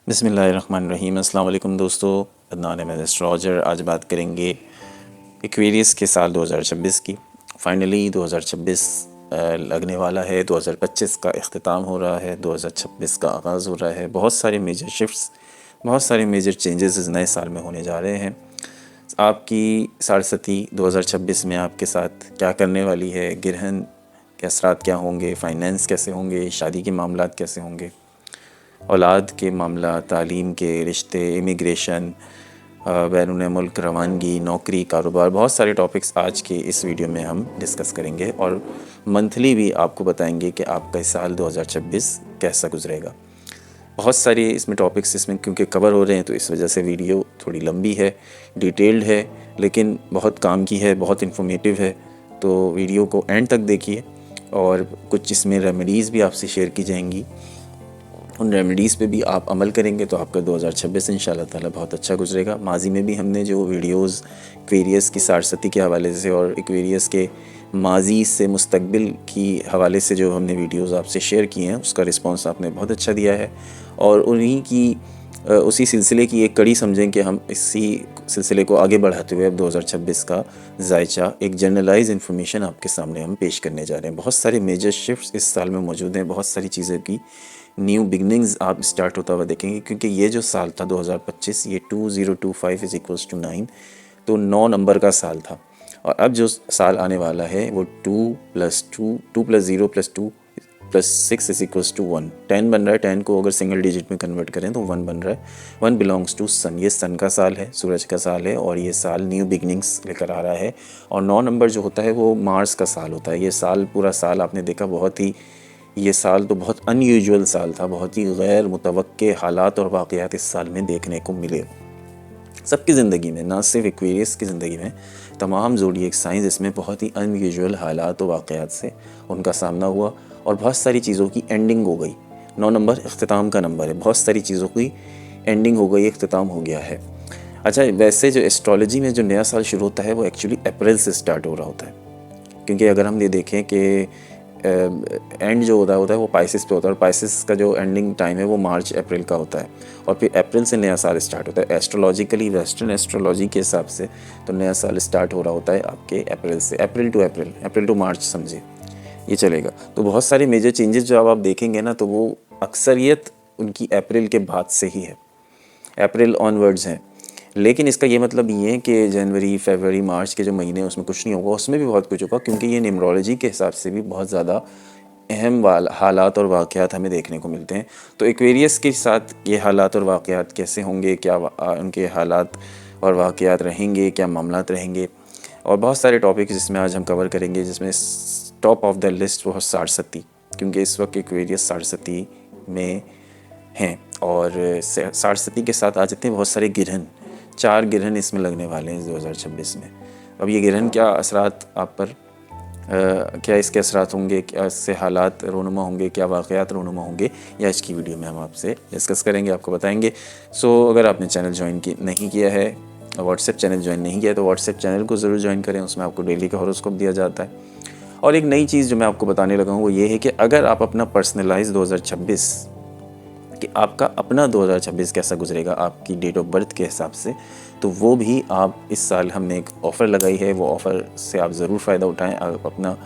बिस्मिल्लाहिर्रहमानिर्रहीम। अस्सलाम वालेकुम दोस्तों, अदनान अहमद एस्ट्रोलॉजर। आज बात करेंगे एक्वेरियस के साल 2026 की। फाइनली 2026 लगने वाला है, 2025 का इख्तिताम हो रहा है, 2026 का आगाज़ हो रहा है। बहुत सारे मेजर शिफ्ट्स, बहुत सारे मेजर चेंजेस इस नए साल में होने जा रहे हैं। आपकी सारसती 2026 में आपके साथ क्या करने वाली है, ग्रहण के असरात क्या होंगे, फाइनेंस कैसे होंगे, शादी के मामलात कैसे होंगे, औलाद के मामला, तालीम के रिश्ते, इमिग्रेशन, बैरून मुल्क रवानगी, नौकरी, कारोबार, बहुत सारे टॉपिक्स आज के इस वीडियो में हम डिस्कस करेंगे। और मंथली भी आपको बताएंगे कि आपका इस साल 2026 कैसा गुजरेगा। बहुत सारी इसमें टॉपिक्स इसमें क्योंकि कवर हो रहे हैं, तो इस वजह से वीडियो थोड़ी लंबी है, डिटेल्ड है, लेकिन बहुत काम की है, बहुत इन्फॉर्मेटिव है। तो वीडियो को एंड तक देखिए और कुछ इसमें रेमेडीज़ भी आपसे शेयर की जाएंगी। उन रेमेडीज़ पे भी आप अमल करेंगे तो आपका 2026 इंशाल्लाह ताला बहुत अच्छा गुजरेगा। माजी में भी हमने जो वीडियोस एक्वेरियस की सारसती के हवाले से और एक्वेरियस के माजी से मुस्तकबिल की हवाले से जो हमने वीडियोस आपसे शेयर किए हैं, उसका रिस्पांस आपने बहुत अच्छा दिया है। और उन्हीं की उसी सिलसिले की एक कड़ी समझें कि हम इसी सिलसिले को आगे बढ़ाते हुए अब 2026 का जायचा एक जनरलाइज इन्फॉर्मेशन आपके सामने हम पेश करने जा रहे हैं। बहुत सारे मेजर शिफ्ट्स इस साल में मौजूद हैं, बहुत सारी चीज़ों की न्यू बिगनिंग्स आप स्टार्ट होता हुआ देखेंगे, क्योंकि ये जो साल था 2025, ये 2025 इज़ इक्वल्स टू 9, तो 9 नंबर का साल था। और अब जो साल आने वाला है वो 2+2+0+2+6 इज इक्वल्स टू 1, 10 बन रहा है। 10 को अगर सिंगल डिजिट में कन्वर्ट करें तो 1 बन रहा है। 1 बिलोंग्स टू सन, ये सन का साल है, सूरज का साल है, और ये साल न्यू बिगनिंग्स लेकर आ रहा है। और 9 नंबर जो होता है वो मार्स का साल होता है। ये साल, पूरा साल आपने देखा, ये साल तो बहुत अनयूजुअल साल था, बहुत ही गैर मुतवक्के हालात और वाक़यात इस साल में देखने को मिले सबकी ज़िंदगी में, ना सिर्फ एक्वेरियस की ज़िंदगी में, तमाम ज़ोडिएक साइंस इसमें बहुत ही अनयूजुअल हालात और वाक़यात से उनका सामना हुआ और बहुत सारी चीज़ों की एंडिंग हो गई। 9 नंबर इख्तिताम का नंबर है, बहुत सारी चीज़ों की एंडिंग हो गई, इख्तिताम हो गया है। अच्छा, वैसे जो एस्ट्रोलॉजी में जो नया साल शुरू होता है वो एक्चुअली अप्रैल से स्टार्ट हो रहा होता है, क्योंकि अगर हम ये देखें कि एंड जो होता है वो पाइसिस पे होता है, और पाइसिस का जो एंडिंग टाइम है वो मार्च अप्रैल का होता है, और फिर अप्रैल से नया साल स्टार्ट होता है। एस्ट्रोलॉजिकली, वेस्टर्न एस्ट्रोलॉजी के हिसाब से तो नया साल स्टार्ट हो रहा होता है आपके अप्रैल से, अप्रैल टू मार्च समझिए, ये चलेगा। तो बहुत सारे मेजर चेंजेस जो आप देखेंगे ना, तो वो अक्सरियत उनकी अप्रैल के बाद से ही है, अप्रैल ऑनवर्ड्स हैं। लेकिन इसका ये मतलब ये है कि जनवरी, फरवरी, मार्च के जो महीने हैं उसमें कुछ नहीं होगा, उसमें भी बहुत कुछ होगा, क्योंकि ये न्यूमरोलॉजी के हिसाब से भी बहुत ज़्यादा अहम हालात और वाक़यात हमें देखने को मिलते हैं। तो एक्वेरियस के साथ ये हालात और वाक़यात कैसे होंगे, क्या उनके हालात और वाक़यात रहेंगे, क्या मामलात रहेंगे, और बहुत सारे टॉपिक्स जिसमें आज हम कवर करेंगे, जिसमें टॉप ऑफ द लिस्ट वो सारसती, क्योंकि इस वक्त एक्वेरियस सारसती में हैं। और सारसती के साथ आ जाते हैं बहुत सारे ग्रहण, 4 ग्रहण इसमें लगने वाले हैं 2026 में। अब ये ग्रहण क्या असरात आप पर, क्या इसके असरात होंगे, क्या इससे हालात रोनुमा होंगे, क्या वाक़यात रोनुमा होंगे, या आज की वीडियो में हम आपसे डिस्कस करेंगे, आपको बताएंगे। सो अगर आपने चैनल ज्वाइन नहीं किया है, व्हाट्सएप चैनल ज्वाइन नहीं किया, तो व्हाट्सएप चैनल को ज़रूर ज्वाइन करें, उसमें आपको डेली का हॉरोस्कोप दिया जाता है। और एक नई चीज़ जो मैं आपको बताने लगा हूँ वो ये है कि अगर आप अपना पर्सनलाइज 2026 कि आपका अपना 2026 कैसा गुजरेगा आपकी डेट ऑफ बर्थ के हिसाब से, तो वो भी आप इस साल हमने एक ऑफ़र लगाई है, वो ऑफ़र से आप ज़रूर फ़ायदा उठाएं। आप अपना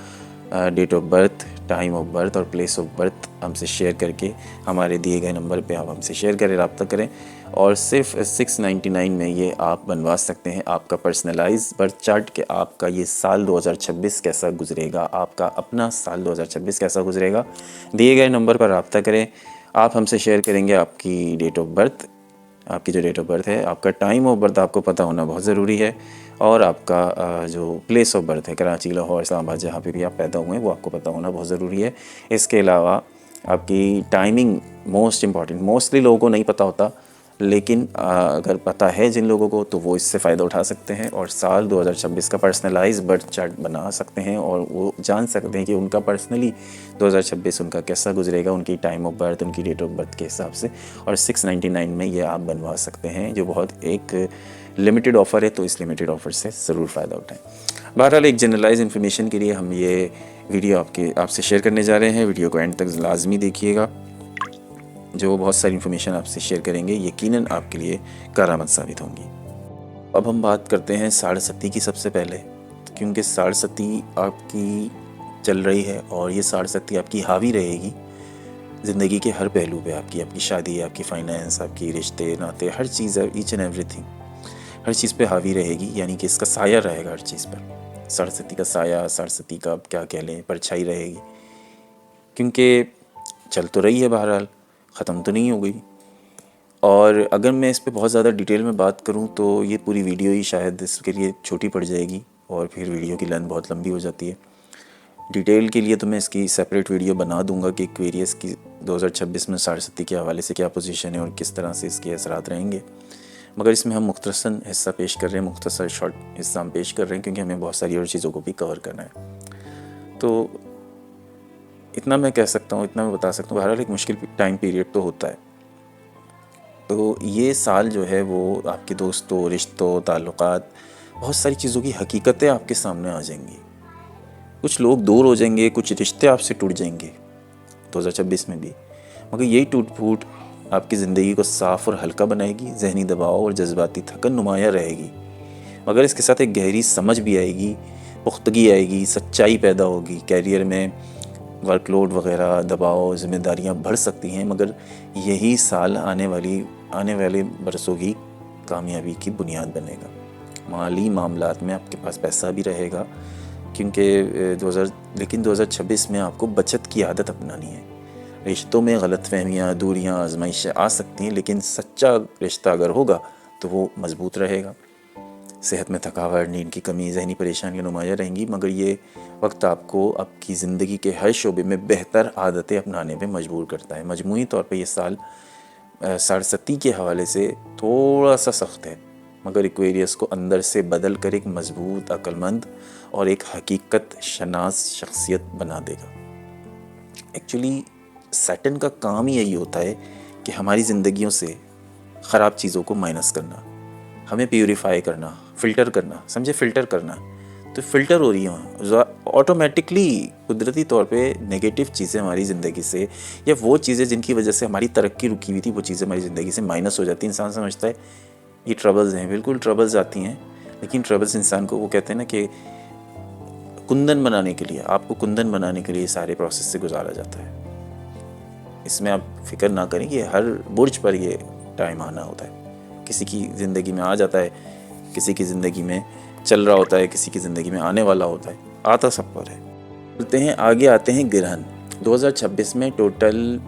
date of birth, time of birth और प्लेस ऑफ बर्थ हमसे शेयर करके हमारे दिए गए नंबर पे आप हमसे शेयर करें, रब्ता करें, और सिर्फ 699 में ये आप बनवा सकते हैं आपका पर्सनलाइज बर्थ चार्ट कि आपका ये साल 2026 कैसा गुजरेगा, आपका अपना साल 2026 कैसा गुजरेगा। दिए गए नंबर पर रब्ता करें, आप हमसे शेयर करेंगे आपकी डेट ऑफ बर्थ, आपकी जो डेट ऑफ बर्थ है, आपका टाइम ऑफ बर्थ आपको पता होना बहुत ज़रूरी है, और आपका जो प्लेस ऑफ बर्थ है, कराची, लाहौर, इस्लामाबाद, जहाँ पे भी आप पैदा हुए हैं वो आपको पता होना बहुत ज़रूरी है। इसके अलावा आपकी टाइमिंग मोस्ट इम्पॉर्टेंट, मोस्टली लोगों को नहीं पता होता, लेकिन अगर पता है जिन लोगों को, तो वो इससे फ़ायदा उठा सकते हैं और साल 2026 का पर्सनलाइज बर्थ चार्ट बना सकते हैं, और वो जान सकते हैं कि उनका पर्सनली 2026 उनका कैसा गुजरेगा, उनकी टाइम ऑफ बर्थ, उनकी डेट ऑफ बर्थ के हिसाब से। और 699 में ये आप बनवा सकते हैं, जो बहुत एक लिमिटेड ऑफ़र है, तो इस लिमिटेड ऑफ़र से ज़रूर फ़ायदा उठाएँ। बहरहाल एक जनरलाइज इन्फॉर्मेशन के लिए हम ये वीडियो आपसे शेयर करने जा रहे हैं। वीडियो को एंड तक लाजमी देखिएगा। जो बहुत सारी इन्फॉर्मेशन आपसे शेयर करेंगे, यकीनन आपके लिए करामत साबित होंगी। अब हम बात करते हैं साढ़े सती की सबसे पहले, क्योंकि साढ़े सती आपकी चल रही है और ये साढ़े सती आपकी हावी रहेगी ज़िंदगी के हर पहलू पे, आपकी शादी, आपकी फाइनेंस, आपकी रिश्ते नाते, हर चीज़, ईच एंड एवरीथिंग, हर चीज़ पे हावी रहेगी। यानी कि इसका साया रहेगा हर चीज़ पर। साढ़े सती का साया, साढ़े सती का क्या कह लें, परछाई रहेगी, क्योंकि चल तो रही है, बहरहाल ख़त्म तो नहीं हो गई। और अगर मैं इस पे बहुत ज़्यादा डिटेल में बात करूं तो ये पूरी वीडियो ही शायद इसके लिए छोटी पड़ जाएगी और फिर वीडियो की लेंथ बहुत लंबी हो जाती है। डिटेल के लिए तो मैं इसकी सेपरेट वीडियो बना दूंगा कि एक्वेरियस की 2026 में साढ़े सती के हवाले से क्या पोजीशन है और किस तरह से इसके असरात रहेंगे। मगर इसमें हम मुख्तसर हिस्सा पेश कर रहे हैं, मुख्तसर शॉर्ट हिस्सा हम पेश कर रहे हैं, क्योंकि हमें बहुत सारी और चीज़ों को भी कवर करना है। तो इतना मैं कह सकता हूँ, इतना मैं बता सकता हूँ, बहरहाल एक मुश्किल टाइम पीरियड तो होता है। तो ये साल जो है वो आपके दोस्तों, रिश्तों, ताल्लुकात, बहुत सारी चीज़ों की हकीकतें आपके सामने आ जाएंगी। कुछ लोग दूर हो जाएंगे, कुछ रिश्ते आपसे टूट जाएंगे 2026 में भी, मगर यही टूट फूट आपकी ज़िंदगी को साफ़ और हल्का बनाएगी। जहनी दबाव और जज्बाती थकन नुमाया रहेगी, मगर इसके साथ एक गहरी समझ भी आएगी, पुख्तगी आएगी, सच्चाई पैदा होगी। कैरियर में वर्कलोड वगैरह, दबाव, ज़िम्मेदारियाँ बढ़ सकती हैं, मगर यही साल आने वाले बरसों की कामयाबी की बुनियाद बनेगा। माली मामलात में आपके पास पैसा भी रहेगा, क्योंकि लेकिन 2026 में आपको बचत की आदत अपनानी है। रिश्तों में गलतफहमियाँ, दूरियाँ, आजमाइशें आ सकती हैं, लेकिन सच्चा रिश्ता अगर होगा तो वो मजबूत रहेगा। सेहत में थकावट, नींद की कमी, जहनी परेशानियाँ नुमाया रहेंगी, मगर ये वक्त आपको आपकी ज़िंदगी के हर शोबे में बेहतर आदतें अपनाने पे मजबूर करता है। मजमूई तौर पे ये साल साढ़े सती के हवाले से थोड़ा सा सख्त है, मगर एक्वेरियस को अंदर से बदल कर एक मजबूत, अक्लमंद और एक हकीकत शनास शख्सियत बना देगा। एक्चुअली सैटर्न का काम ही यही होता है कि हमारी ज़िंदगियों से ख़राब चीज़ों को माइनस करना, हमें प्यूरीफाई करना, फ़िल्टर करना, समझे, फ़िल्टर करना। तो फ़िल्टर हो रही हैं ऑटोमेटिकली, कुदरती तौर पे नेगेटिव चीज़ें हमारी ज़िंदगी से, या वो चीज़ें जिनकी वजह से हमारी तरक्की रुकी हुई थी, वो चीज़ें हमारी ज़िंदगी से माइनस हो जाती हैं। इंसान समझता है ये ट्रबल्स हैं, बिल्कुल ट्रबल्स आती हैं, लेकिन ट्रबल्स इंसान को, वो कहते हैं ना कि कुंदन बनाने के लिए, आपको कुंदन बनाने के लिए सारे प्रोसेस से गुजारा जाता है। इसमें आप फिक्र ना करें कि हर बुर्ज पर ये टाइम आना होता है। किसी की ज़िंदगी में आ जाता है, किसी की ज़िंदगी में चल रहा होता है, किसी की ज़िंदगी में आने वाला होता है, आता सब पर है। चलते हैं आगे, आते हैं गिरहन। 2026 में टोटल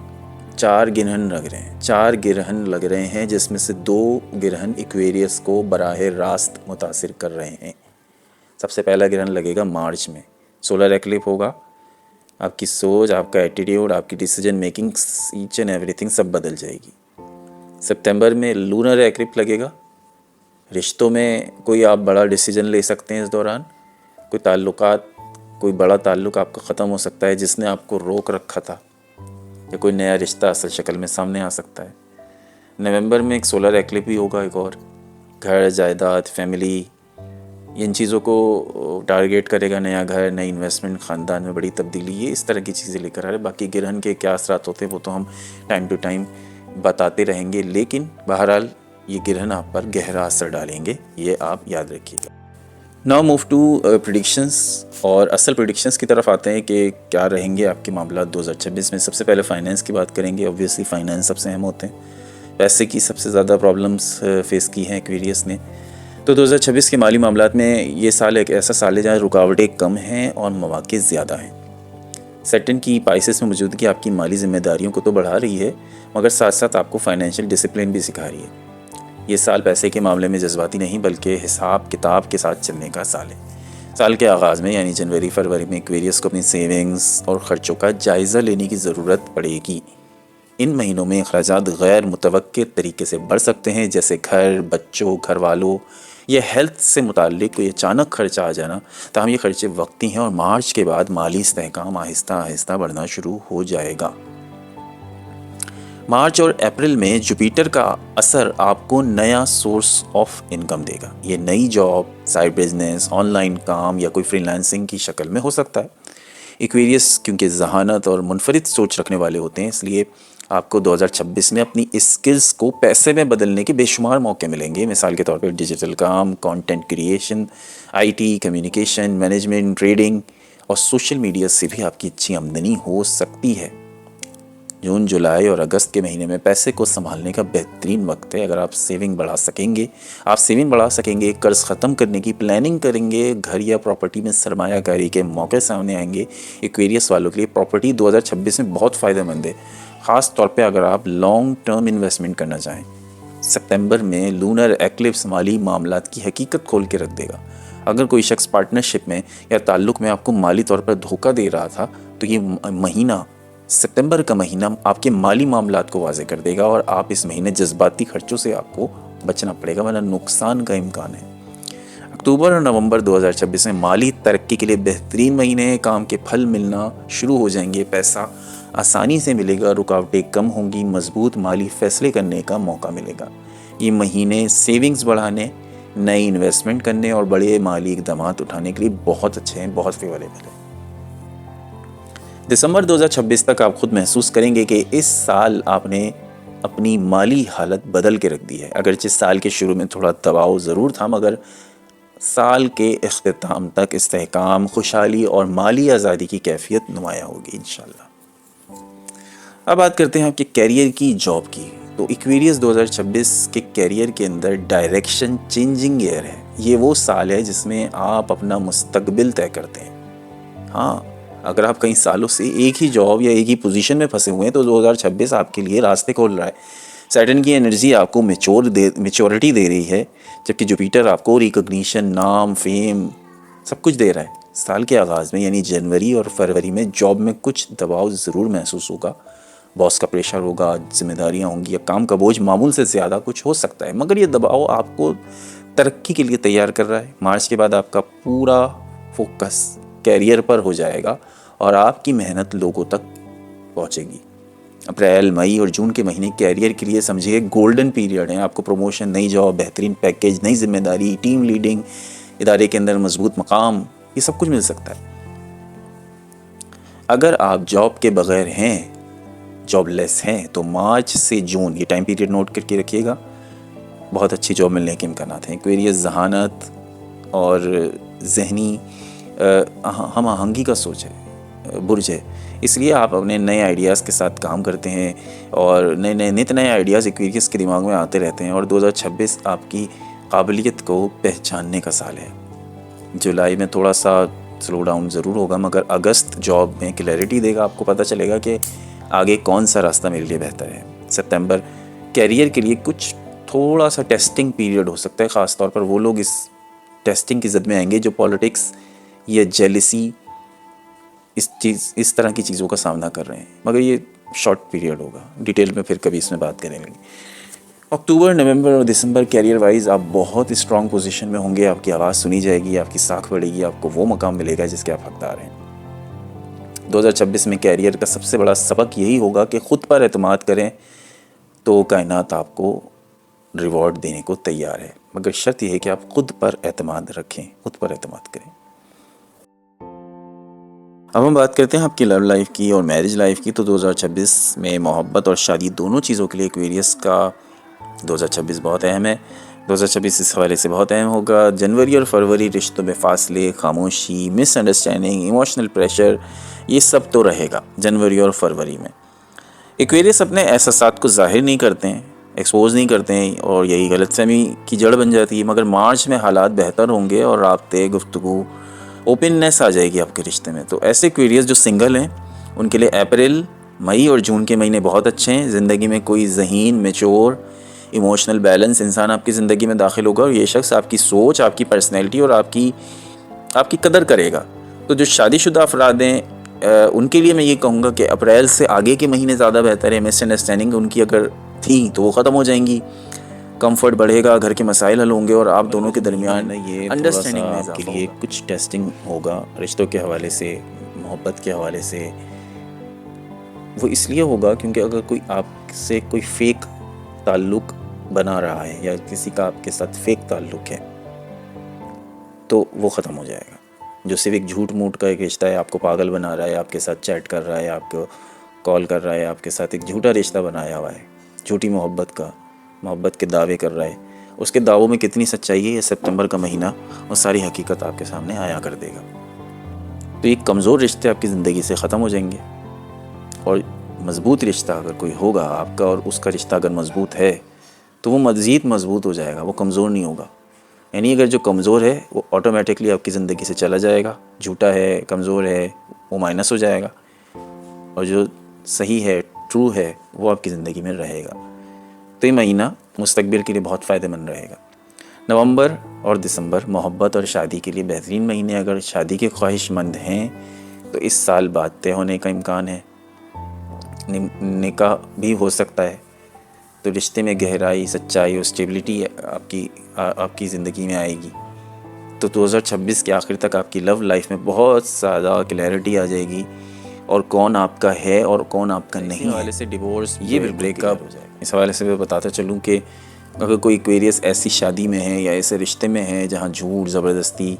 4 गिरहन लग रहे हैं, 4 गिरहन लग रहे हैं, जिसमें से 2 गिरहन एक्वेरियस को बराह रास्त मुतासिर कर रहे हैं। सबसे पहला गिरहन लगेगा मार्च में, सोलर एक्लिप होगा। आपकी सोच, आपका एटीट्यूड, आपकी decision making, each and everything सब बदल जाएगी। सितंबर में लूनर एक्लिप लगेगा। रिश्तों में कोई आप बड़ा डिसीजन ले सकते हैं इस दौरान। कोई बड़ा ताल्लुक आपका ख़त्म हो सकता है जिसने आपको रोक रखा था, या कोई नया रिश्ता असल शक्ल में सामने आ सकता है। नवंबर में एक सोलर एक्लिप भी होगा, एक और। घर, जायदाद, फैमिली, इन चीज़ों को टारगेट करेगा। नया घर, नई इन्वेस्टमेंट, ख़ानदान में बड़ी तब्दीली, ये इस तरह की चीज़ें लेकर आ रहे हैं। बाकी गिरहन के क्या असरात होते हैं वो तो हम टाइम टू टाइम बताते रहेंगे, लेकिन बहरहाल ये गिरहन आप पर गहरा असर डालेंगे, ये आप याद रखिएगा। नाउ मूव टू प्रेडिक्शंस, और असल प्रेडिक्शंस की तरफ आते हैं कि क्या रहेंगे आपके मामला 2026 में। सबसे पहले फाइनेंस की बात करेंगे। ऑब्वियसली फाइनेंस सबसे अहम होते हैं। पैसे की सबसे ज़्यादा प्रॉब्लम्स फेस की हैं एक्वेरियस ने। तो 2026 के माली मामलात में ये साल एक ऐसा साल है जहाँ रुकावटें कम हैं और मौके ज़्यादा हैं। सैटर्न की पाइसेस में मौजूदगी आपकी माली जिम्मेदारियों को तो बढ़ा रही है, मगर साथ साथ आपको फाइनेंशियल डिसिप्लिन भी सिखा रही है। ये साल पैसे के मामले में जज्बाती नहीं, बल्कि हिसाब किताब के साथ चलने का साल है। साल के आगाज़ में यानी जनवरी फरवरी में एक्वेरियस को अपनी सेविंग्स और ख़र्चों का जायज़ा लेने की ज़रूरत पड़ेगी। इन महीनों में अखराजात गैर मुतवक्के तरीके से बढ़ सकते हैं, जैसे घर, बच्चों, घर वालों या हेल्थ से मुताल्लिक कोई अचानक खर्चा आ जाना। ताहम ये खर्चे वक्ती हैं और मार्च के बाद माली इस्तेहकाम आहिस्ता आहिस्ता बढ़ना शुरू हो जाएगा। मार्च और अप्रैल में जुपिटर का असर आपको नया सोर्स ऑफ इनकम देगा। ये नई जॉब, साइड बिजनेस, ऑनलाइन काम या कोई फ्रीलांसिंग की शक्ल में हो सकता है। एक्वेरियस क्योंकि जहानत और मुनफरिद सोच रखने वाले होते हैं, इसलिए आपको 2026 में अपनी स्किल्स को पैसे में बदलने के बेशुमार मौके मिलेंगे। मिसाल के तौर पर डिजिटल काम, content creation, IT, communication, management, trading और सोशल मीडिया से भी आपकी अच्छी आमदनी हो सकती है। जून, जुलाई और अगस्त के महीने में पैसे को संभालने का बेहतरीन वक्त है। अगर आप सेविंग बढ़ा सकेंगे, कर्ज ख़त्म करने की प्लानिंग करेंगे, घर या प्रॉपर्टी में सरमायाकारी के मौके सामने आएंगे। एक्वेरियस वालों के लिए प्रॉपर्टी 2026 में बहुत फ़ायदेमंद है, ख़ास तौर पे अगर आप लॉन्ग टर्म इन्वेस्टमेंट करना चाहें। सितंबर में लूनर एक्लिप्स माली मामलात की हकीकत खोल के रख देगा। अगर कोई शख्स पार्टनरशिप में या ताल्लुक़ में आपको माली तौर पर धोखा दे रहा था, तो ये महीना, सितंबर का महीना आपके माली मामलात को वाज़े कर देगा और आप इस महीने जज्बाती खर्चों से आपको बचना पड़ेगा, वरना नुकसान का इम्कान है। अक्टूबर और नवंबर 2026 में माली तरक्की के लिए बेहतरीन महीने हैं। काम के फल मिलना शुरू हो जाएंगे, पैसा आसानी से मिलेगा, रुकावटें कम होंगी, मजबूत माली फैसले करने का मौका मिलेगा। ये महीने सेविंग्स बढ़ाने, नई इन्वेस्टमेंट करने और बड़े माली इक़दाम उठाने के लिए बहुत अच्छे हैं, बहुत फेवरेबल है। दिसंबर 2026 तक आप खुद महसूस करेंगे कि इस साल आपने अपनी माली हालत बदल के रख दी है। अगरचे साल के शुरू में थोड़ा दबाव ज़रूर था, मगर साल के इख्तिताम तक इस्तेहकाम, खुशहाली और माली आज़ादी की कैफियत नुमाया होगी इंशाल्लाह। अब बात करते हैं आपके कैरियर की, जॉब की। तो एक्वेरियस 2026 के कैरियर के अंदर डायरेक्शन चेंजिंग ईयर है। ये वो साल है जिसमें आप अपना मुस्तकबिल तय करते हैं। हाँ, अगर आप कई सालों से एक ही जॉब या एक ही पोजीशन में फंसे हुए हैं, तो 2026 आपके लिए रास्ते खोल रहा है। सैटर्न की एनर्जी आपको मेच्योरिटी दे रही है, जबकि जुपिटर आपको रिकॉग्निशन, नाम, फेम सब कुछ दे रहा है। साल के आगाज़ में यानी जनवरी और फरवरी में जॉब में कुछ दबाव ज़रूर महसूस होगा। बॉस का प्रेशर होगा, जिम्मेदारियाँ होंगी या काम का बोझ मामूल से ज़्यादा कुछ हो सकता है, मगर ये दबाव आपको तरक्की के लिए तैयार कर रहा है। मार्च के बाद आपका पूरा फोकस कैरियर पर हो जाएगा और आपकी मेहनत लोगों तक पहुंचेगी। अप्रैल, मई और जून के महीने कैरियर के लिए समझिए गोल्डन पीरियड हैं। आपको प्रमोशन, नई जॉब, बेहतरीन पैकेज, नई जिम्मेदारी, टीम लीडिंग, इदारे के अंदर मजबूत मकाम, ये सब कुछ मिल सकता है। अगर आप जॉब के बगैर हैं, जॉबलेस हैं, तो मार्च से जून ये टाइम पीरियड नोट करके रखिएगा, बहुत अच्छी जॉब मिलने के इम्कानात हैं। एक्वेरियस जहानत और जहनी हम आहंगी का सोच है, बुर्ज है, इसलिए आप अपने नए आइडियाज़ के साथ काम करते हैं और नित नए आइडियाज़ एक्वेरियस के दिमाग में आते रहते हैं। और 2026 आपकी काबिलियत को पहचानने का साल है। जुलाई में थोड़ा सा स्लो डाउन ज़रूर होगा, मगर अगस्त जॉब में क्लैरिटी देगा, आपको पता चलेगा कि आगे कौन सा रास्ता मेरे लिए बेहतर है। सितंबर कैरियर के लिए कुछ थोड़ा सा टेस्टिंग पीरियड हो सकता है, ख़ास तौर पर वो लोग इस टेस्टिंग की ज़द में आएंगे जो पॉलिटिक्स या जेलिसी, इस तरह की चीज़ों का सामना कर रहे हैं, मगर ये शॉर्ट पीरियड होगा। डिटेल में फिर कभी इसमें बात करेंगे। अक्टूबर, नवंबर और दिसंबर कैरियर वाइज आप बहुत स्ट्रॉन्ग पोजीशन में होंगे, आपकी आवाज़ सुनी जाएगी, आपकी साख बढ़ेगी, आपको वो मकाम मिलेगा जिसके आप हकदार हैं। 2026 में कैरियर का सबसे बड़ा सबक यही होगा कि ख़ुद पर एतमाद करें तो कायनात आपको रिवॉर्ड देने को तैयार है, मगर शर्त यह है कि आप खुद पर एतमाद रखें, खुद पर एतमाद करें। अब हम बात करते हैं आपकी लव लाइफ की और मैरिज लाइफ की। तो 2026 में मोहब्बत और शादी दोनों चीज़ों के लिए एक्वेरियस का 2026 बहुत अहम है। 2026 इस हवाले से बहुत अहम होगा। जनवरी और फरवरी रिश्तों में फासले, खामोशी, मिसअंडरस्टैंडिंग, इमोशनल प्रेशर, ये सब तो रहेगा जनवरी और फरवरी में। एक्वेरियस अपने एहसासात को जाहिर नहीं करते हैं, एक्सपोज नहीं करते हैं और यही गलतफहमी की जड़ बन जाती है। मगर मार्च में हालात बेहतर होंगे और राब्ते, गुफ्तगू, ओपननेस आ जाएगी आपके रिश्ते में। तो ऐसे एक्वेरियस जो सिंगल हैं उनके लिए अप्रैल, मई और जून के महीने बहुत अच्छे हैं। ज़िंदगी में कोई ज़हीन, मैच्योर, इमोशनल बैलेंस इंसान आपकी ज़िंदगी में दाखिल होगा और ये शख्स आपकी सोच, आपकी पर्सनैलिटी और आपकी कदर करेगा। तो जो शादीशुदा अफराद हैं उनके लिए मैं ये कहूँगा कि अप्रैल से आगे के महीने ज़्यादा बेहतर है। मिसअंडरस्टैंडिंग उनकी अगर थी तो वो ख़त्म हो जाएंगी, कंफर्ट बढ़ेगा, घर के मसाइल हल होंगे और आप दोनों के दरमियान ये अंडरस्टैंडिंग में आपके लिए कुछ टेस्टिंग होगा रिश्तों के हवाले से, मोहब्बत के हवाले से। वो इसलिए होगा क्योंकि अगर कोई आपसे कोई फेक ताल्लुक़ बना रहा है या किसी का आपके साथ फेक ताल्लुक़ है तो वो ख़त्म हो जाएगा। जो सिर्फ एक झूठ मूठ का एक रिश्ता है, आपको पागल बना रहा है, आपके साथ चैट कर रहा है, आपको कॉल कर रहा है आपके साथ, एक झूठा रिश्ता बनाया हुआ है, झूठी मोहब्बत के दावे कर रहा है, उसके दावों में कितनी सच्चाई है, ये सितंबर का महीना और सारी हकीकत आपके सामने आया कर देगा। तो ये कमज़ोर रिश्ते आपकी ज़िंदगी से ख़त्म हो जाएंगे और मज़बूत रिश्ता अगर कोई होगा आपका और उसका रिश्ता अगर मज़बूत है तो वो मज़ीद मज़बूत हो जाएगा, वो कमज़ोर नहीं होगा। यानी अगर जो कमज़ोर है वो ऑटोमेटिकली आपकी ज़िंदगी से चला जाएगा, झूठा है, कमज़ोर है, वो माइनस हो जाएगा, और जो सही है, ट्रू है, वो आपकी ज़िंदगी में रहेगा। तो ये महीना मुस्तकबिल के लिए बहुत फ़ायदेमंद रहेगा। नवंबर और दिसंबर मोहब्बत और शादी के लिए बेहतरीन महीने। अगर शादी के ख्वाहिशमंद हैं तो इस साल बात तय होने का इम्कान है, निकाह भी हो सकता है। तो रिश्ते में गहराई, सच्चाई और स्टेबिलिटी आपकी ज़िंदगी में आएगी। तो 2026 के आखिर तक आपकी लव लाइफ में बहुत ज़्यादा क्लैरिटी आ जाएगी और कौन आपका है और कौन आपका नहीं है। इस हवाले से डिवोर्स, ये भी ब्रेकअप हो जाएगा। इस हवाले से मैं बताता चलूँ कि अगर कोई एक्वेरियस ऐसी शादी में है या ऐसे रिश्ते में है जहाँ झूठ, ज़बरदस्ती,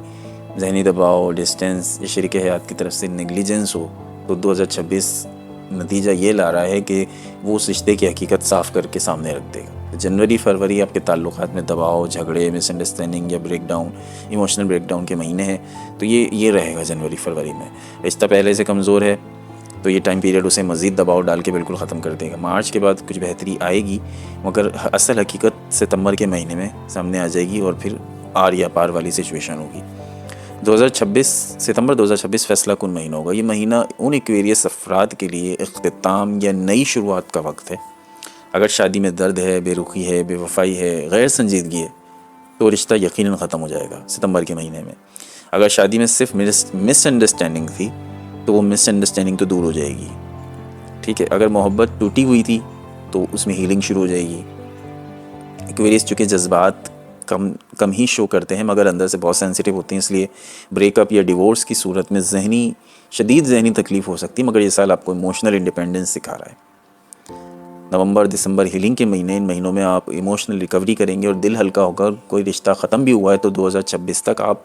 जहनी दबाव, डिस्टेंस या शरीक हयात की तरफ से नेग्लिजेंस हो, तो 2026 नतीजा ये ला रहा है कि वो उस रिश्ते की हकीकत साफ़ करके सामने रख देगा। जनवरी फरवरी आपके ताल्लुकात में दबाव, झगड़े, मिसअंडरस्टैंडिंग या ब्रेकडाउन, इमोशनल ब्रेकडाउन के महीने हैं। तो ये रहेगा जनवरी फरवरी में। रिश्ता पहले से कमज़ोर है तो ये टाइम पीरियड उसे मज़ीद दबाव डाल के बिल्कुल ख़त्म कर देगा। मार्च के बाद कुछ बेहतरी आएगी, मगर असल हकीकत सितंबर के महीने में सामने आ जाएगी और फिर आर या पार वाली सिचुएशन होगी। 2026 सितंबर 2026 फ़ैसला कुन महीना होगा। ये महीना उन एक्वेरियस अफराद के लिए इख्तिताम या नई शुरुआत का वक्त है। अगर शादी में दर्द है, बेरुखी है, बेवफाई है, गैर संजीदगी है, तो रिश्ता यकीनन ख़त्म हो जाएगा सितंबर के महीने में। अगर शादी में सिर्फ मिसअंडरस्टैंडिंग थी तो वो मिसअंडरस्टैंडिंग तो दूर हो जाएगी, ठीक है। अगर मोहब्बत टूटी हुई थी तो उसमें हीलिंग शुरू हो जाएगी। एक्वेरियस चूँकि जज्बात कम ही शो करते हैं मगर अंदर से बहुत सेंसिटिव होते हैं, इसलिए ब्रेकअप या डिवोर्स की सूरत में शदीद जहनी तकलीफ़ हो सकती है, मगर ये साल आपको इमोशनल इंडिपेंडेंस सिखा रहा है। नवंबर दिसंबर हीलिंग के महीने, इन महीनों में आप इमोशनल रिकवरी करेंगे और दिल हल्का होगा। कोई रिश्ता ख़त्म भी हुआ है तो 2026 तक आप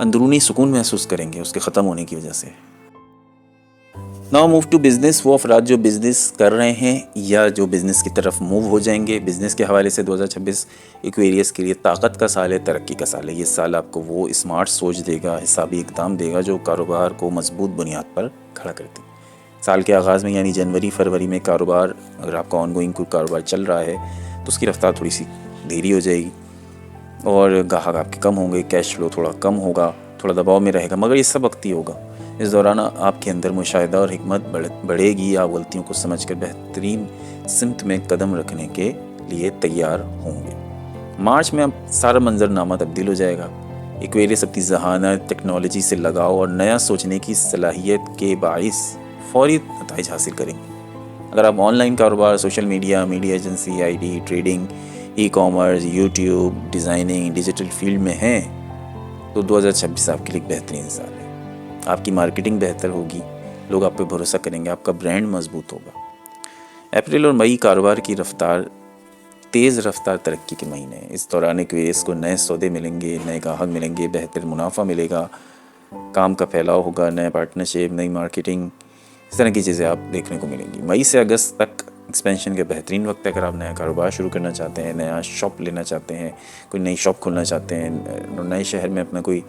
अंदरूनी सुकून महसूस करेंगे उसके ख़त्म होने की वजह से। Now move to business. वो अफराद जो बिज़नेस कर रहे हैं या जो बिज़नेस की तरफ मूव हो जाएंगे, बिज़नेस के हवाले से 2026 एक्वेरियस के लिए ताकत का साल है, तरक्की का साल है। ये साल आपको वो स्मार्ट सोच देगा, हिसाबी इक़दाम देगा जो कारोबार को मजबूत बुनियाद पर खड़ा करती। साल के आगाज़ में यानी जनवरी फरवरी में कारोबार, अगर आपका ऑनगोइंग कोई कारोबार चल रहा है तो उसकी रफ्तार थोड़ी सी धीरी हो जाएगी और गाहक आपके कम होंगे, कैश फ्लो थोड़ा कम होगा, थोड़ा दबाव में रहेगा, मगर ये सब वक्ती होगा। इस दौरान आपके अंदर मुशाहिदा और हिकमत बढ़ेगी। आप गलतियों को समझकर बेहतरीन सिमत में कदम रखने के लिए तैयार होंगे। मार्च में अब सारा मंजरनामा तब्दील हो जाएगा। एक्वेरियस अपनी जहानत, टेक्नोलॉजी से लगाव और नया सोचने की सलाहियत के बाइस फौरी नताइज हासिल करेंगे। अगर आप ऑनलाइन कारोबार, social media agency, IT, trading, e-commerce, YouTube, designing, digital field में हैं तो 2026 आपके लिए बेहतरीन साल है। आपकी मार्केटिंग बेहतर होगी, लोग आप पे भरोसा करेंगे, आपका ब्रांड मजबूत होगा। अप्रैल और मई कारोबार की तेज़ रफ्तार तरक्की के महीने हैं। इस दौरान एक्वेरियस को नए सौदे मिलेंगे, नए ग्राहक मिलेंगे, बेहतर मुनाफा मिलेगा, काम का फैलाव होगा, नए पार्टनरशिप, नई मार्केटिंग, इस तरह की चीज़ें आप देखने को मिलेंगी। मई से अगस्त तक एक्सपेंशन का बेहतरीन वक्त है। अगर आप नया कारोबार शुरू करना चाहते हैं, नया शॉप लेना चाहते हैं, कोई नई शॉप खोलना चाहते हैं, नए शहर में अपना कोई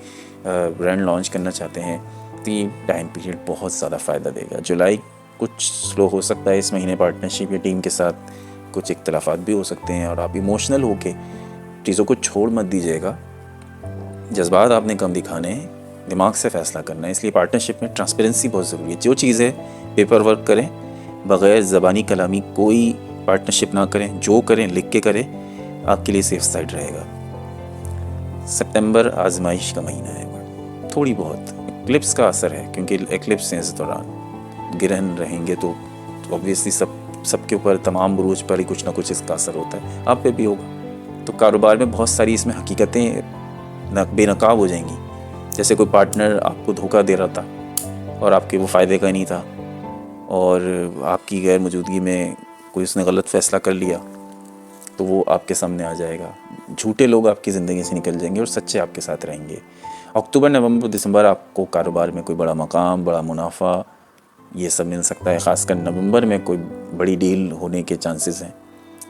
ब्रांड लॉन्च करना चाहते हैं, तो ये टाइम पीरियड बहुत ज़्यादा फ़ायदा देगा। जुलाई कुछ स्लो हो सकता है इस महीने, पार्टनरशिप या टीम के साथ कुछ इख्तलाफात भी हो सकते हैं और आप इमोशनल होके चीज़ों को छोड़ मत दीजिएगा। जज्बात आपने कम दिखाने हैं, दिमाग से फ़ैसला करना है, इसलिए पार्टनरशिप में ट्रांसपेरेंसी बहुत ज़रूरी है। जो चीज़ें पेपर वर्क करें, बग़ैर ज़बानी कलामी कोई पार्टनरशिप ना करें, जो करें लिख के करें, आपके लिए सेफ साइड रहेगा। सितंबर आजमाइश का महीना है, थोड़ी बहुत एक्लिप्स का असर है क्योंकि एक्लिप्स हैं इस दौरान, ग्रहण रहेंगे तो ऑब्वियसली सबके ऊपर, तमाम बुरूज पर ही कुछ ना कुछ इसका असर होता है, आप पे भी होगा। तो कारोबार में बहुत सारी इसमें हकीकतें बेनकाब हो जाएंगी। जैसे कोई पार्टनर आपको धोखा दे रहा था और आपके वो फ़ायदे का नहीं था और आपकी गैर मौजूदगी में कोई उसने गलत फ़ैसला कर लिया तो वो आपके सामने आ जाएगा। झूठे लोग आपकी ज़िंदगी से निकल जाएंगे और सच्चे आपके साथ रहेंगे। अक्टूबर नवंबर दिसंबर आपको कारोबार में कोई बड़ा मकाम, बड़ा मुनाफा ये सब मिल सकता है। ख़ासकर नवंबर में कोई बड़ी डील होने के चांसेस हैं।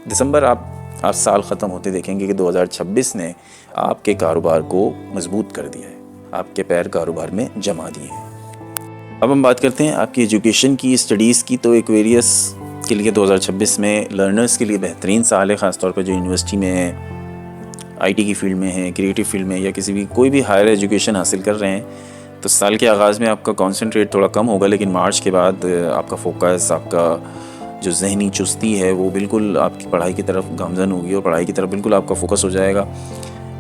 दिसंबर आप साल ख़त्म होते देखेंगे कि 2026 ने आपके कारोबार को मजबूत कर दिया है, आपके पैर कारोबार में जमा दिए हैं। अब हम बात करते हैं आपकी एजुकेशन की, स्टडीज़ की। तो एक्वेरियस के लिए 2026 में लर्नर्स के लिए बेहतरीन साल है, ख़ासतौर पर जो यूनिवर्सिटी में है, आईटी की फील्ड में है, क्रिएटिव फील्ड में, या किसी भी कोई भी हायर एजुकेशन हासिल कर रहे हैं। तो साल के आगाज़ में आपका कॉन्सेंट्रेट थोड़ा कम होगा, लेकिन मार्च के बाद आपका फोकस, आपका जो जहनी चुस्ती है वो बिल्कुल आपकी पढ़ाई की तरफ गामजन होगी और पढ़ाई की तरफ बिल्कुल आपका फोकस हो जाएगा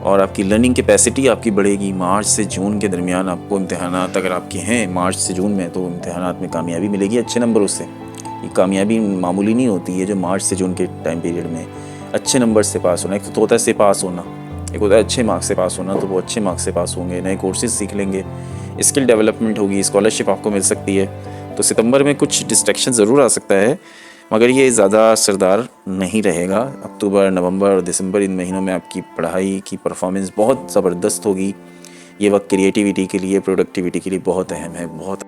और आपकी लर्निंग कैपेसिटी आपकी बढ़ेगी। मार्च से जून के दरमियान आपको इम्तहानात अगर आपके हैं मार्च से जून में, तो इम्तहानात में कामयाबी मिलेगी अच्छे नंबरों से। ये कामयाबी मामूली नहीं होती है जो मार्च से जून के टाइम पीरियड में अच्छे नंबर से पास होना। एक तो होता है से पास होना, एक होता है अच्छे मार्क्स से पास होना। तो वो अच्छे मार्क्स से पास होंगे, नए कोर्सेज सीख लेंगे, स्किल डेवलपमेंट होगी, स्कॉलरशिप आपको मिल सकती है। तो सितंबर में कुछ डिस्ट्रैक्शन ज़रूर आ सकता है, मगर ये ज़्यादा असरदार नहीं रहेगा। अक्टूबर, नवंबर और दिसंबर, इन महीनों में आपकी पढ़ाई की परफॉर्मेंस बहुत ज़बरदस्त होगी। ये वक्त क्रिएटिविटी के लिए, प्रोडक्टिविटी के लिए बहुत अहम है। बहुत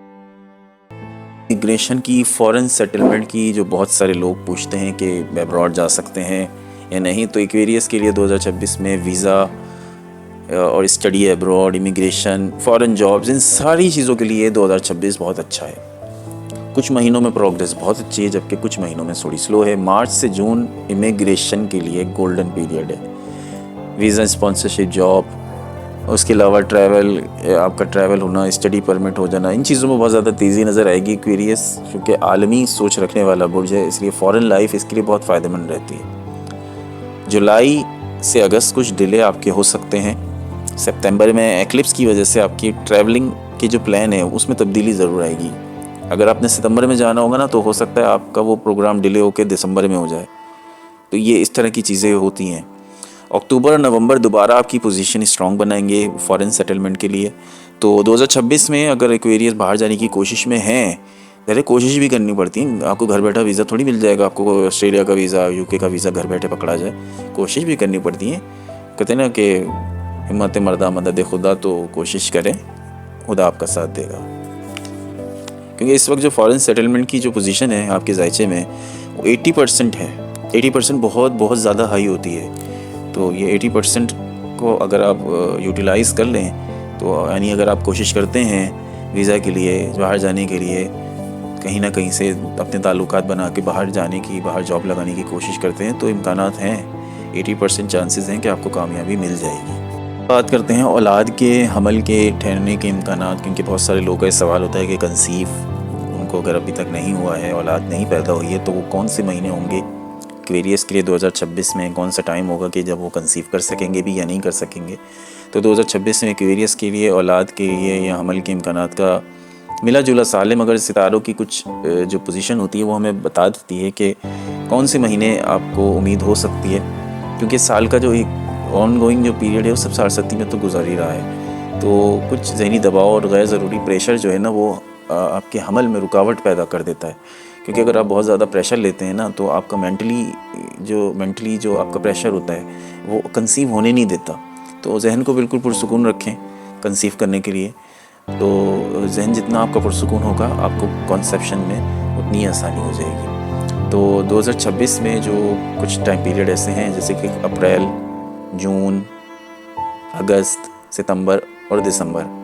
इमिग्रेशन की, फॉरेन सेटलमेंट की जो बहुत सारे लोग पूछते हैं कि अब्रॉड जा सकते हैं या नहीं, तो एक्वेरियस के लिए 2026 में वीज़ा और study abroad, immigration, foreign jobs, इन सारी चीज़ों के लिए 2026 बहुत अच्छा है। कुछ महीनों में प्रोग्रेस बहुत अच्छी है, जबकि कुछ महीनों में थोड़ी स्लो है। मार्च से जून इमिग्रेशन के लिए गोल्डन पीरियड है। वीज़ा, स्पॉन्सरशिप, जॉब, उसके अलावा ट्रैवल, आपका ट्रैवल होना, स्टडी परमिट हो जाना, इन चीज़ों में बहुत ज़्यादा तेज़ी नज़र आएगी। एक्वेरियस क्योंकि आलमी सोच रखने वाला बुर्ज है, इसलिए फॉरेन लाइफ इसके लिए बहुत फ़ायदेमंद रहती है। जुलाई से अगस्त कुछ डिले आपके हो सकते हैं। सितंबर में एक्लिप्स की वजह से आपकी ट्रैवलिंग की जो प्लान है उसमें तब्दीली ज़रूर आएगी। अगर आपने सितंबर में जाना होगा ना, तो हो सकता है आपका वो प्रोग्राम डिले होकर दिसंबर में हो जाए। तो ये इस तरह की चीज़ें होती हैं। अक्टूबर, नवंबर दोबारा आपकी पोजीशन स्ट्रॉन्ग बनाएंगे फॉरेन सेटलमेंट के लिए। तो 2026 में अगर एक्वेरियस बाहर जाने की कोशिश में हैं, पहले कोशिश भी करनी पड़ती है। आपको घर बैठा वीज़ा थोड़ी मिल जाएगा, आपको ऑस्ट्रेलिया का वीज़ा, यूके का वीज़ा घर बैठे पकड़ा जाए। कोशिश भी करनी पड़ती है। कहते हैं ना कि हिम्मत मर्दा मदद खुदा, तो कोशिश करें, खुदा आपका साथ देगा। क्योंकि इस वक्त जो फॉरेन सेटलमेंट की जो पोजीशन है आपके जायचे में, वो 80% है। 80% बहुत ज़्यादा हाई होती है। तो ये 80% को अगर आप यूटिलाइज़ कर लें, तो यानी अगर आप कोशिश करते हैं वीज़ा के लिए, बाहर जाने के लिए, कहीं ना कहीं से अपने ताल्लुकात बना के बाहर जाने की, बाहर जॉब लगाने की कोशिश करते हैं, तो इम्कानात हैं, 80% चांसेस हैं कि आपको कामयाबी मिल जाएगी। बात करते हैं औलाद के हमल के ठहरने के इम्कानात, क्योंकि बहुत सारे लोगों का ये सवाल होता है कि कंसीव उनको अगर अभी तक नहीं हुआ है, औलाद नहीं पैदा हुई है, तो वो कौन से महीने होंगे एक्वेरियस के लिए 2026 में, कौन सा टाइम होगा कि जब वो कंसीव कर सकेंगे भी या नहीं कर सकेंगे। तो 2026 में एक्वेरियस के लिए औलाद के लिए या हमल के इम्कानात का मिला जुला साल है, मगर सितारों की कुछ जो पोजीशन होती है वो हमें बता देती है कि कौन से महीने आपको उम्मीद हो सकती है। क्योंकि साल का जो एक ऑन गोइंग जो पीरियड है वो सब सारसती में तो गुजार ही रहा है। तो कुछ ज़हनी दबाव और गैर ज़रूरी प्रेशर जो है ना, वो आपके हमल में रुकावट पैदा कर देता है। क्योंकि अगर आप बहुत ज़्यादा प्रेशर लेते हैं ना, तो आपका मेंटली जो आपका प्रेशर होता है वो कंसीव होने नहीं देता। तो जहन को बिल्कुल पुरसुकून रखें कंसीव करने के लिए। तो जहन जितना आपका पुरसुकून होगा, आपको कॉन्सेप्शन में उतनी आसानी हो जाएगी। तो 2026 में जो कुछ टाइम पीरियड ऐसे हैं, जैसे कि अप्रैल, जून, अगस्त, सितंबर और दिसंबर।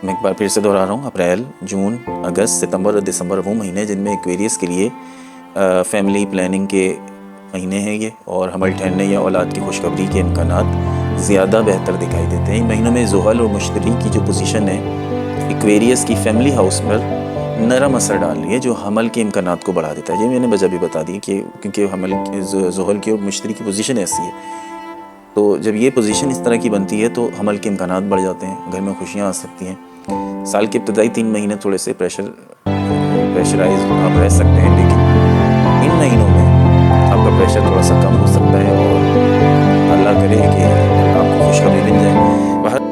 मैं एक बार फिर से दोहरा रहा हूँ, अप्रैल, जून, अगस्त, सितंबर और दिसंबर वो महीने जिनमें एक्वेरियस के लिए फैमिली प्लानिंग के महीने हैं ये, और हमल ठहरने या औलाद की खुशखबरी के इम्कानात ज़्यादा बेहतर दिखाई देते हैं। इन महीनों में ज़ुहल और मुश्तरी की जो पोजीशन है एक्वेरियस की फैमिली हाउस पर नरम असर डाल रही है, जो हमल के इम्कानात को बढ़ा देता है। ये मैंने वजह भी बता दी कि क्योंकि हमल ज़ुहल की और मुश्तरी की पोजीशन ऐसी है। तो जब ये पोजीशन इस तरह की बनती है तो हमल के इम्कानात बढ़ जाते हैं, घर में खुशियाँ आ सकती हैं। साल के इब्तदाई 3 महीने थोड़े से प्रेशराइज आप रह सकते हैं, लेकिन इन महीनों में आपका प्रेशर थोड़ा सा कम हो सकता है और अल्लाह करे कि आपको खुशखबरी मिल जाए।